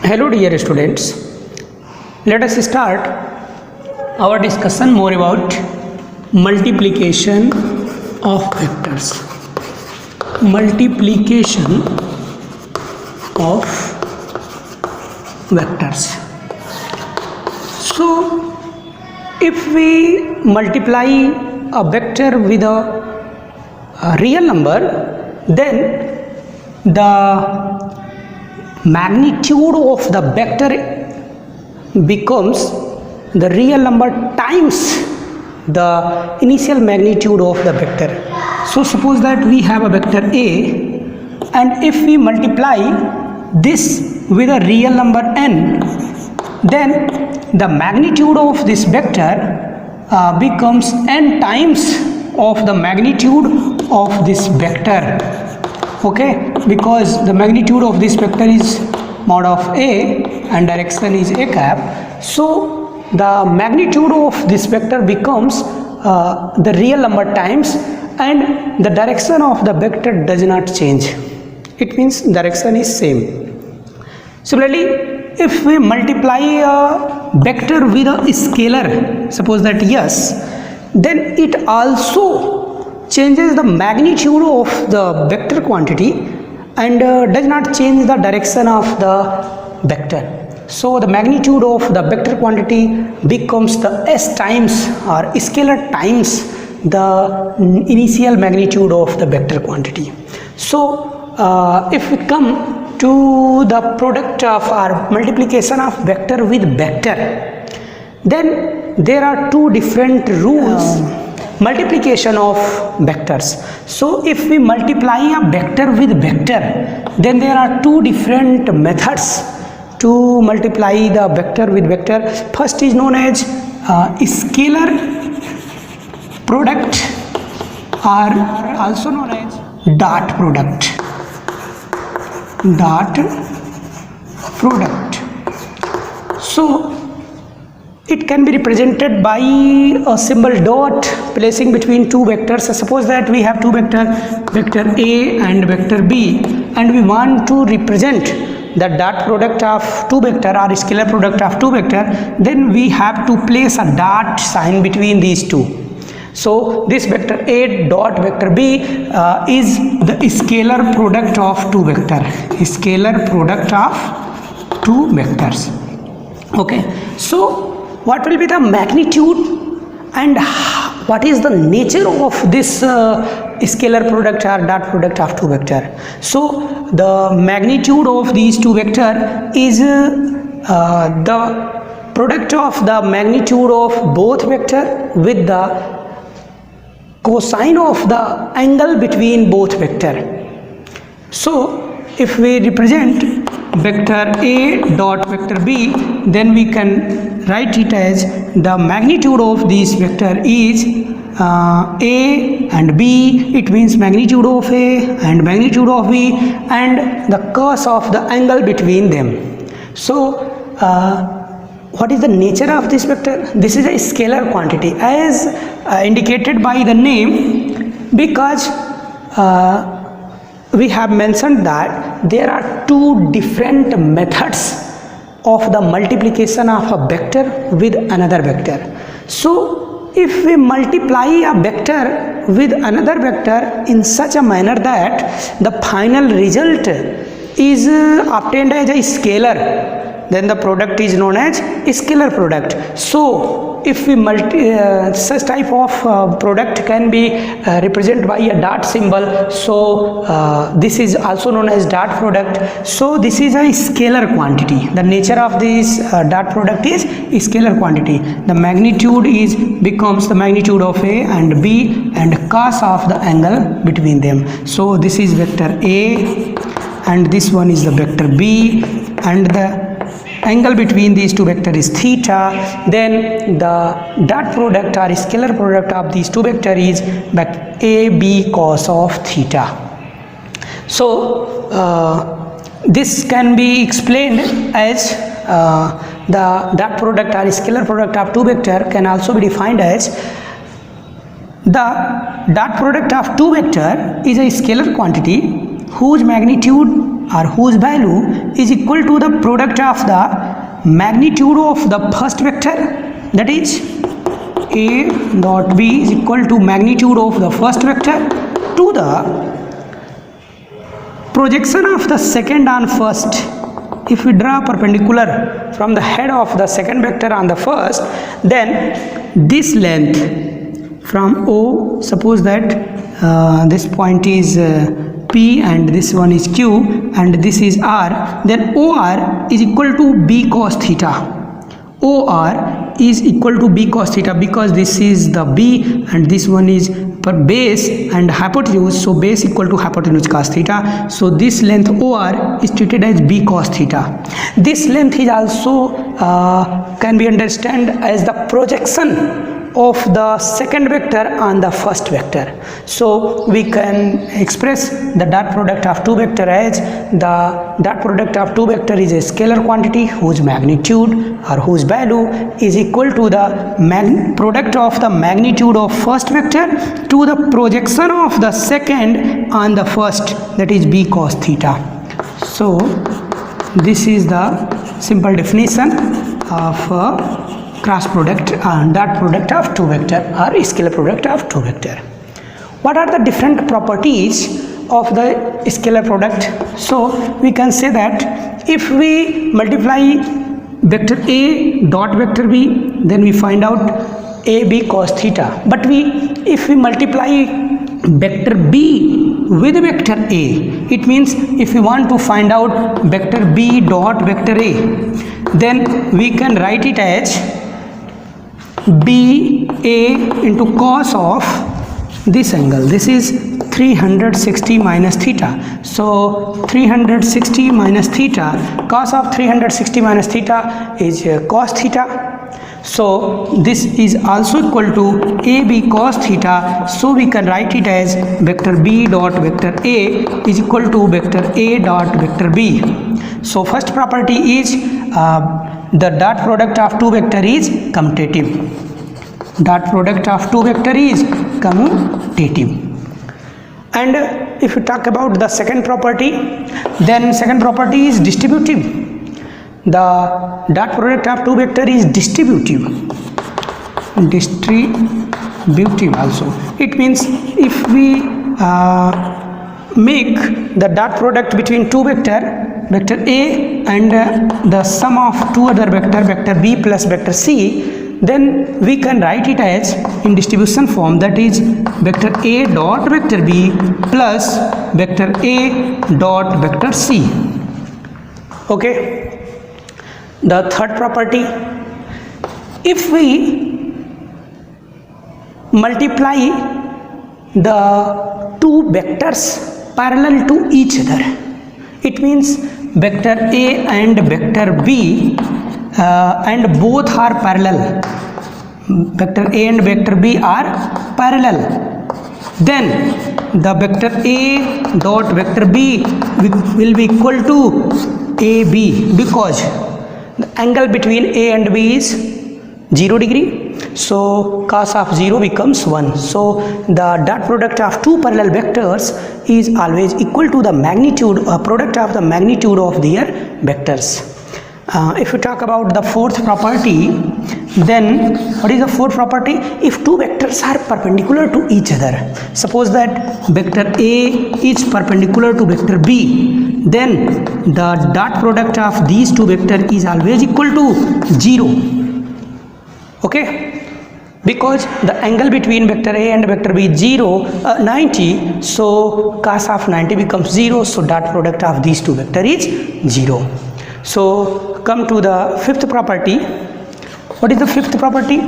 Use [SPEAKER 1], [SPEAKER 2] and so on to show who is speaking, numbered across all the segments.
[SPEAKER 1] Hello dear students, let us start our discussion more about multiplication of vectors. Multiplication of vectors. So if we multiply a vector with a real number, then the magnitude of the vector becomes the real number times the initial magnitude of the vector. So suppose that we have a vector A, and if we multiply this with a real number n, then the magnitude of this vector becomes n times of the magnitude of this vector. Okay, because the magnitude of this vector is mod of A and direction is a cap, so the magnitude of this vector becomes the real number times, and the direction of the vector does not change. It means direction is same. Similarly, if we multiply a vector with a scalar, suppose that yes, then it also changes the magnitude of the vector quantity and does not change the direction of the vector. So the magnitude of the vector quantity becomes the s times or scalar times the initial magnitude of the vector quantity. So if we come to the product of our multiplication of vector with vector, then there are two different rules. Multiplication of vectors. So if we multiply a vector with vector, then there are two different methods to multiply the vector with vector. First is known as scalar product, or also known as dot product. Dot product. So it can be represented by a symbol dot placing between two vectors. Suppose that we have two vectors, vector A and vector B, and we want to represent the dot product of two vector or scalar product of two vector, then we have to place a dot sign between these two. So this vector A dot vector B is the scalar product of two vector. Scalar product of two vectors. Okay. So what will be the magnitude and what is the nature of this scalar product or dot product of two vector? So the magnitude of these two vector is the product of the magnitude of both vector with the cosine of the angle between both vector. So if we represent vector A dot vector B, then we can write it as the magnitude of this vector is A and B. It means magnitude of A and magnitude of B and the cos of the angle between them. So what is the nature of this vector? This is a scalar quantity as indicated by the name, because we have mentioned that there are two different methods of the multiplication of a vector with another vector. So if we multiply a vector with another vector in such a manner that the final result is obtained as a scalar, then the product is known as scalar product. So if we such type of product can be represented by a dot symbol, so this is also known as dot product. So this is a scalar quantity. The nature of this dot product is scalar quantity. The magnitude becomes the magnitude of A and B and cos of the angle between them. So this is vector A and this one is the vector B, and the angle between these two vectors is theta. Then the dot product or scalar product of these two vectors is AB cos of theta. So this can be explained as the dot product or scalar product of two vectors can also be defined as the dot product of two vector is a scalar quantity whose magnitude or whose value is equal to the product of the magnitude of the first vector, that is a dot b is equal to magnitude of the first vector to the projection of the second on first. If we draw perpendicular from the head of the second vector on the first, then this length from O, suppose that this point is P and this one is Q and this is R, then OR is equal to B cos theta. OR is equal to B cos theta because this is the B and this one is per base and hypotenuse, so base equal to hypotenuse cos theta. So this length OR is treated as B cos theta. This length is also can be understood as the projection of the second vector on the first vector. So we can express the dot product of two vector as the dot product of two vector is a scalar quantity whose magnitude or whose value is equal to the product of the magnitude of first vector to the projection of the second on the first, that is B cos theta. So this is the simple definition of cross product and dot product of two vector or scalar product of two vector. What are the different properties of the scalar product? So we can say that if we multiply vector A dot vector B, then we find out AB cos theta. But if we multiply vector B with vector A, it means if we want to find out vector B dot vector A, then we can write it as B A into cos of this angle. This is 360 minus theta. So 360 minus theta, cos of 360 minus theta is cos theta. So this is also equal to AB cos theta. So we can write it as vector B dot vector A is equal to vector A dot vector B. So first property is the dot product of two vector is commutative. Dot product of two vector is commutative. And if you talk about the second property, then second property is distributive. The dot product of two vector is distributive. Distributive also. It means if we make the dot product between two vector A and the sum of two other vector B plus vector C, then we can write it as in distribution form, that is vector A dot vector B plus vector A dot vector C. Okay. The third property, if we multiply the two vectors parallel to each other, it means vector A and vector B and both are parallel. Vector A and vector B are parallel. Then the vector A dot vector B will be equal to AB because the angle between A and B is 0 degree. So cos of 0 becomes 1. So the dot product of two parallel vectors is always equal to the magnitude or product of the magnitude of their vectors. If we talk about the fourth property, then what is the fourth property? If two vectors are perpendicular to each other, suppose that vector A is perpendicular to vector B, then the dot product of these two vectors is always equal to 0. Okay, because the angle between vector A and vector B is 90, so cos of 90 becomes 0, so dot product of these two vectors is 0. So come to the fifth property. What is the fifth property?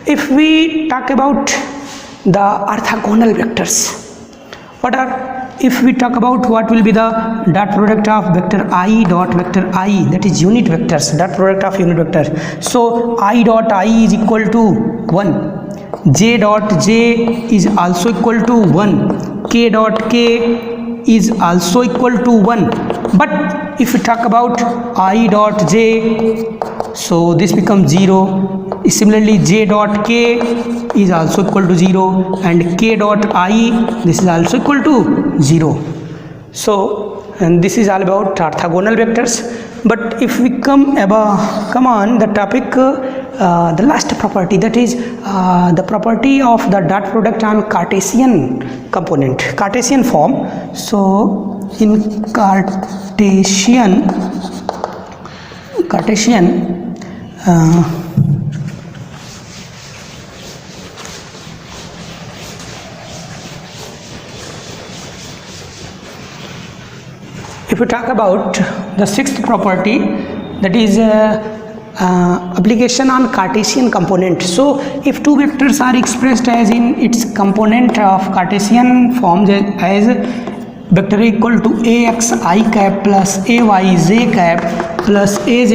[SPEAKER 1] If we talk about the orthogonal vectors, if we talk about what will be the dot product of vector I dot vector I, that is unit vectors, dot product of unit vectors. So I dot I is equal to 1, J dot J is also equal to 1, K dot K is also equal to 1. But if we talk about I dot J, so this becomes 0. Similarly, J dot K is also equal to 0 and K dot I, this is also equal to 0. So, and this is all about orthogonal vectors. But if we come on the topic, the last property, that is the property of the dot product on Cartesian component, Cartesian form. So in Cartesian if we talk about the sixth property, that is application on Cartesian component. So if two vectors are expressed as in its component of Cartesian form as vector equal to ax I cap plus ay j cap plus az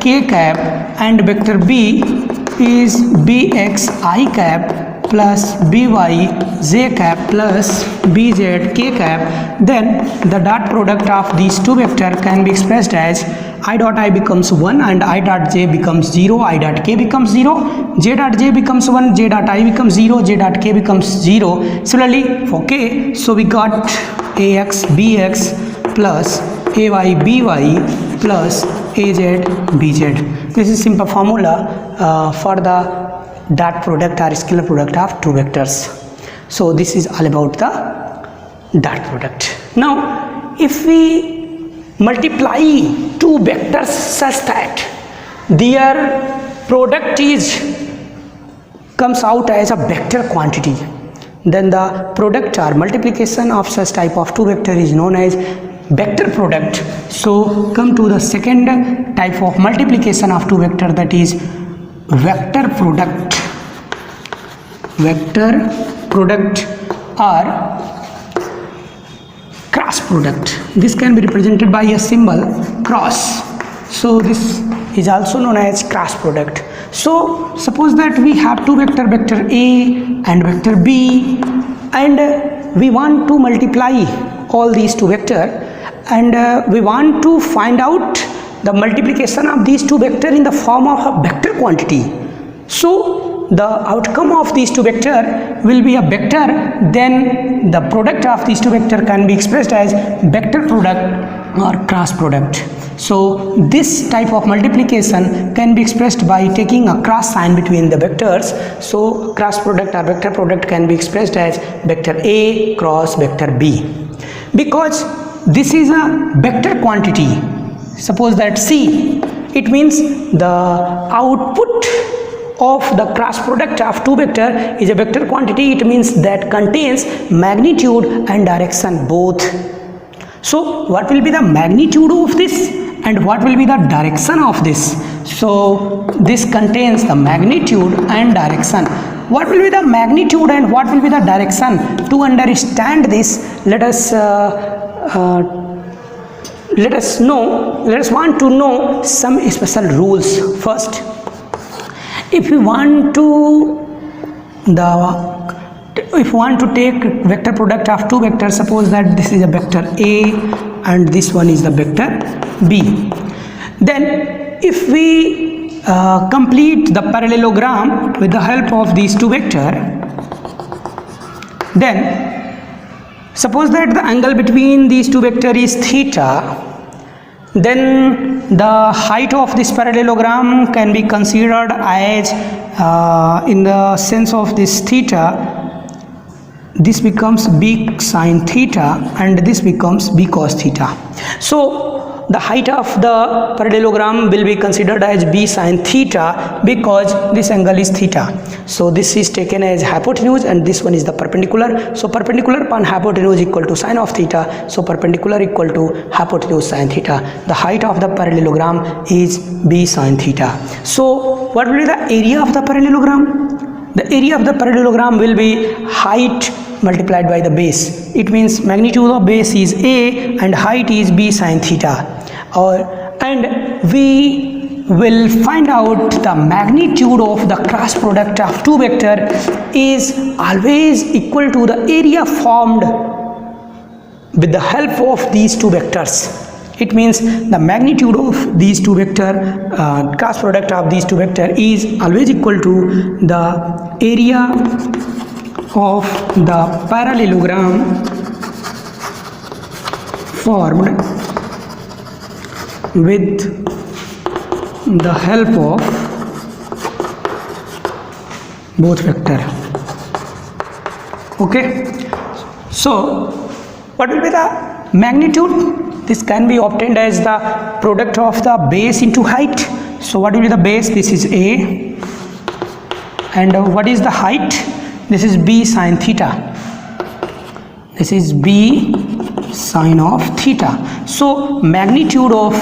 [SPEAKER 1] k cap, and vector b is bx I cap plus by j cap plus bz k cap, then the dot product of these two vectors can be expressed as I dot I becomes 1 and I dot j becomes 0, I dot k becomes 0, j dot j becomes 1, j dot I becomes 0, j dot k becomes 0. Similarly for k, so we got ax bx plus ay by plus az bz. This is simple formula for the dot product or scalar product of two vectors. So this is all about the dot product. Now if we multiply two vectors such that their product comes out as a vector quantity, then the product or multiplication of such type of two vector is known as vector product. So come to the second type of multiplication of two vector, that is vector product. Vector product or cross product. This can be represented by a symbol cross. So this is also known as cross product. So suppose that we have two vector A and vector B, and we want to multiply all these two vector, and we want to find out the multiplication of these two vector in the form of a vector quantity. So the outcome of these two vector will be a vector, then the product of these two vector can be expressed as vector product or cross product. So this type of multiplication can be expressed by taking a cross sign between the vectors. So cross product or vector product can be expressed as vector A cross vector B, because this is a vector quantity. Suppose that C, it means the output of the cross product of two vector is a vector quantity. It means that contains magnitude and direction both. So what will be the magnitude of this and what will be the direction of this? So this contains the magnitude and direction. What will be the magnitude and what will be the direction? To understand this, let us want to know some special rules. First, if we want to take vector product of two vectors, suppose that this is a vector A and this one is the vector B, then if we complete the parallelogram with the help of these two vector, then suppose that the angle between these two vector is theta, then the height of this parallelogram can be considered as in the sense of this theta, this becomes b sine theta and this becomes b cos theta. So the height of the parallelogram will be considered as b sine theta because this angle is theta. So this is taken as hypotenuse and this one is the perpendicular. So perpendicular upon hypotenuse equal to sine of theta. So perpendicular equal to hypotenuse sine theta. The height of the parallelogram is b sine theta. So what will be the area of the parallelogram? The area of the parallelogram will be height multiplied by the base. It means magnitude of base is a and height is b sine theta. And we will find out the magnitude of the cross product of two vector is always equal to the area formed with the help of these two vectors. It means the magnitude of these two vector, cross product of these two vector is always equal to the area of the parallelogram formed with the help of both vector. Okay, so what will be the magnitude? This can be obtained as the product of the base into height. So what will be the base? This is A, and what is the height? This is B sine theta. This is B sine of theta. So magnitude of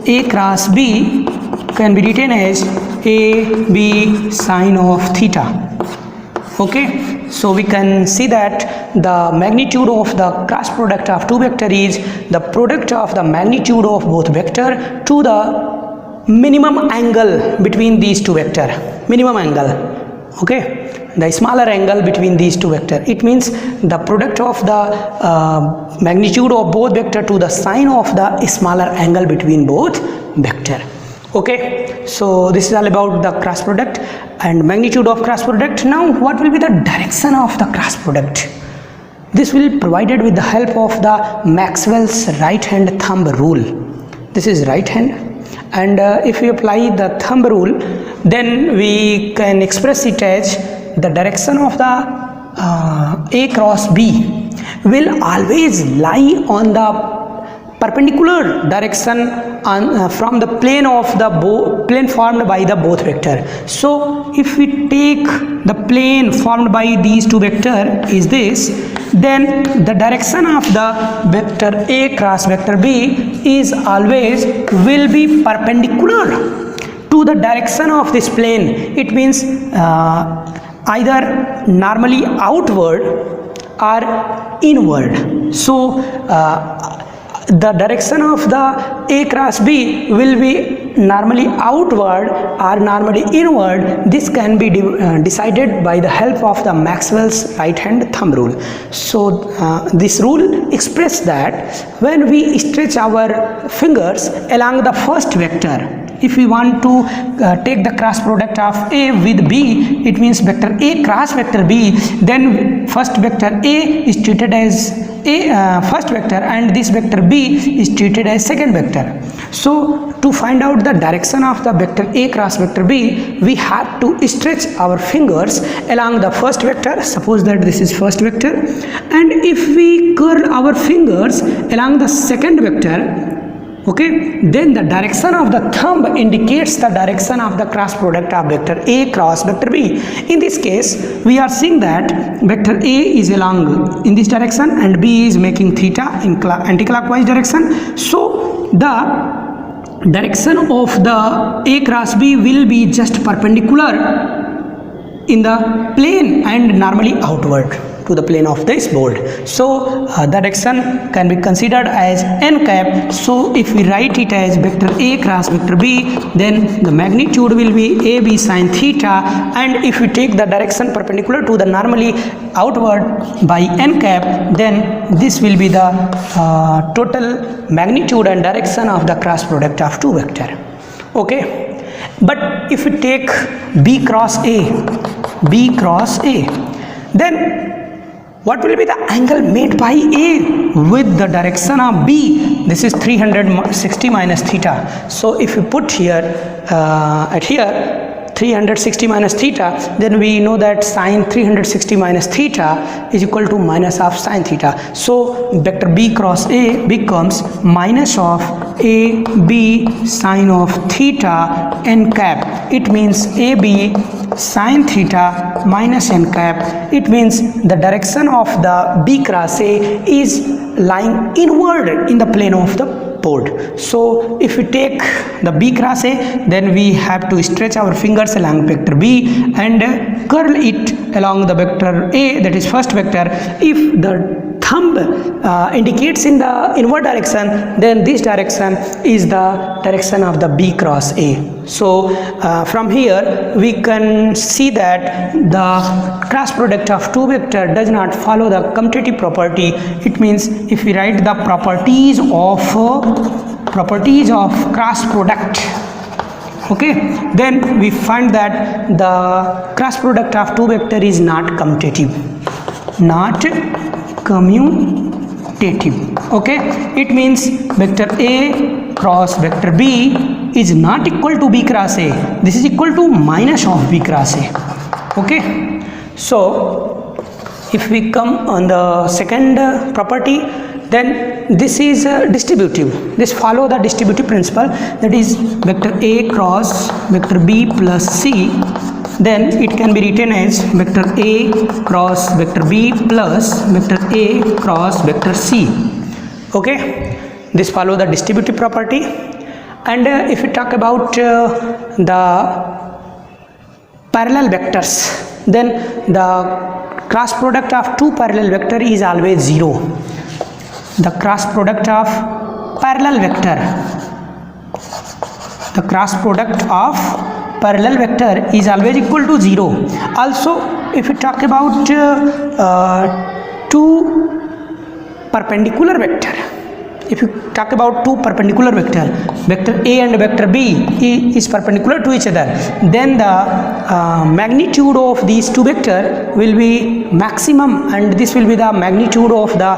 [SPEAKER 1] A cross B can be written as A B sine of theta. Okay, so we can see that the magnitude of the cross product of two vector is the product of the magnitude of both vector to the minimum angle between these two vector. Minimum angle. Okay, the smaller angle between these two vector. It means the product of the magnitude of both vector to the sine of the smaller angle between both vector. Okay, so this is all about the cross product and magnitude of cross product. Now what will be the direction of the cross product? This will be provided with the help of the Maxwell's right hand thumb rule. This is right hand, and if we apply the thumb rule, then we can express it as the direction of the A cross B will always lie on the perpendicular direction from the plane of the plane formed by the both vector. So if we take the plane formed by these two vector is this, then the direction of the vector A cross vector B is always will be perpendicular to the direction of this plane. It means either normally outward or inward. So the direction of the A cross B will be normally outward or normally inward. This can be decided by the help of the Maxwell's right hand thumb rule. So this rule expresses that when we stretch our fingers along the first vector, if we want to take the cross product of A with B, it means vector A cross vector B, then first vector A is treated as first vector and this vector B is treated as second vector. So to find out the direction of the vector A cross vector B, we have to stretch our fingers along the first vector. Suppose that this is first vector, and if we curl our fingers along the second vector, okay, then the direction of the thumb indicates the direction of the cross product of vector A cross vector B. In this case, we are seeing that vector A is along in this direction and B is making theta in anti-clockwise direction. So the direction of the A cross B will be just perpendicular in the plane and normally outward to the plane of this board. So the direction can be considered as n cap. So if we write it as vector A cross vector B, then the magnitude will be AB sine theta, and if we take the direction perpendicular to the normally outward by n cap, then this will be the total magnitude and direction of the cross product of two vector. Okay, but if we take B cross A, then what will be the angle made by A with the direction of B? This is 360 minus theta. So if we put here at here 360 minus theta, then we know that sine 360 minus theta is equal to minus of sine theta. So vector B cross A becomes minus of AB sine of theta n cap. It means AB sine theta minus n cap. It means the direction of the B cross A is lying inward in the plane of the board. So if we take the B cross A, then we have to stretch our fingers along vector B and curl it along the vector A, that is first vector. If the thumb indicates in the inward direction, then this direction is the direction of the B cross A. So from here we can see that the cross product of two vector does not follow the commutative property. It means if we write the properties of cross product, okay, then we find that the cross product of two vector is not commutative, quantitative. Okay, it means vector A cross vector B is not equal to B cross A. This is equal to minus of B cross A. Okay, so if we come on the second property, then this is distributive. This follow the distributive principle, that is vector A cross vector B plus C, then it can be written as vector A cross vector B plus vector A cross vector C. Okay, this follow the distributive property. And if we talk about the parallel vectors, then the cross product of two parallel vector is always 0. The cross product of parallel vector, the cross product of parallel vector is always equal to 0. Also, if we talk about two perpendicular vector, if you talk about two perpendicular vector, vector A and vector B is perpendicular to each other, then the magnitude of these two vector will be maximum, and this will be the magnitude of the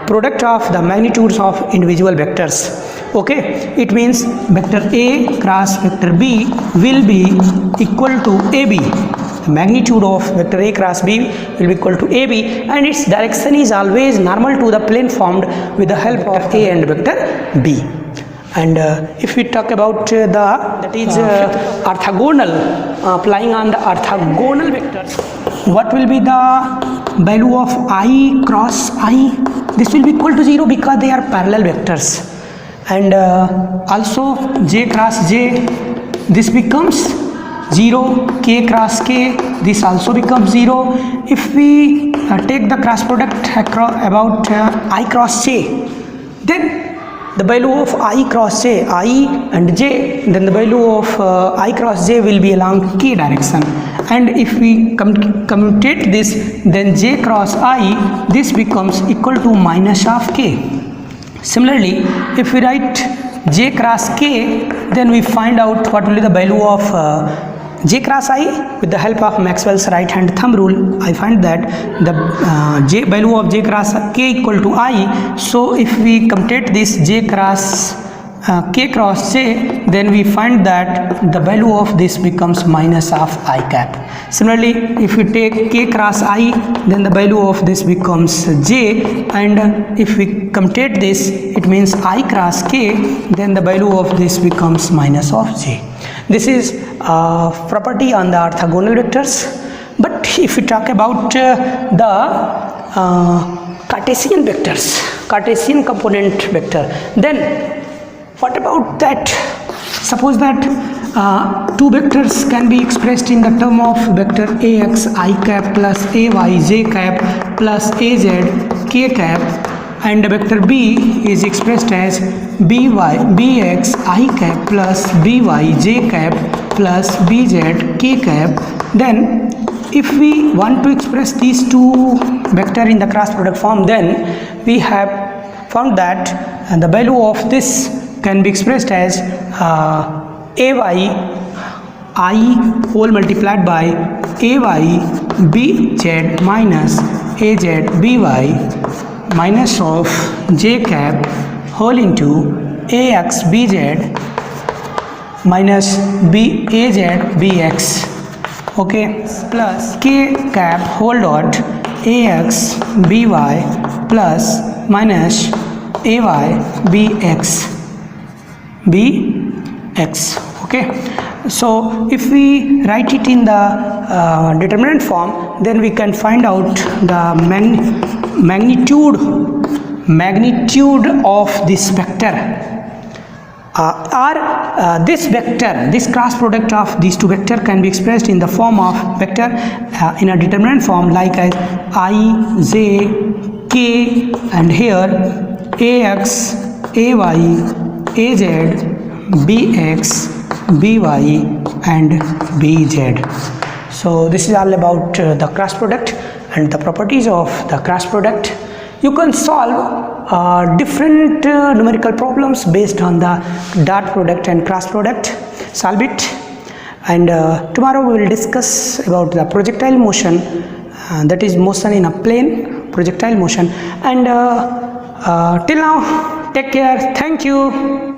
[SPEAKER 1] product of the magnitudes of individual vectors. Okay, it means vector A cross vector B will be equal to AB. The magnitude of vector A cross B will be equal to AB, and its direction is always normal to the plane formed with the help of A and vector B. And if we talk about that is orthogonal, applying on the orthogonal vectors, what will be the value of I cross I? This will be equal to 0 because they are parallel vectors. And also J cross J, this becomes 0, K cross K, this also becomes 0. If we take the cross product about I cross J, then the value of I cross J, I and J, then the value of I cross J will be along K direction. And if we commutate this, then J cross I, this becomes equal to minus of K. Similarly, if we write J cross K, then we find out what will be the value of J cross I with the help of Maxwell's right hand thumb rule. I find that the value of J cross K equal to I. So if we commutate this J cross K cross J, then we find that the value of this becomes minus of I cap. Similarly, if we take K cross I, then the value of this becomes J, and if we commutate this, it means I cross K, then the value of this becomes minus of J. This is property on the orthogonal vectors. But if we talk about the Cartesian vectors, Cartesian component vector, then what about that? Suppose that two vectors can be expressed in the term of vector Ax I cap plus Ay j cap plus Az k cap, and vector B is expressed as Bx I cap plus By j cap plus Bz k cap. Then if we want to express these two vector in the cross product form, then we have found that the value of this can be expressed as Ay I whole multiplied by Ay Bz minus Az By minus of j cap whole into Ax Bz minus Az Bx, okay, plus k cap whole dot Ax By plus minus Ay Bx, okay. So if we write it in the determinant form, then we can find out the magnitude of this vector, this vector, this cross product of these two vector can be expressed in the form of vector in a determinant form, like as I, J, K, and here Ax, Ay, Az, Bx, By, and Bz. So this is all about the cross product and the properties of the cross product. You can solve different numerical problems based on the dot product and cross product. Solve it, and tomorrow we will discuss about the projectile motion, that is motion in a plane. projectile motion. And till now, take care. Thank you.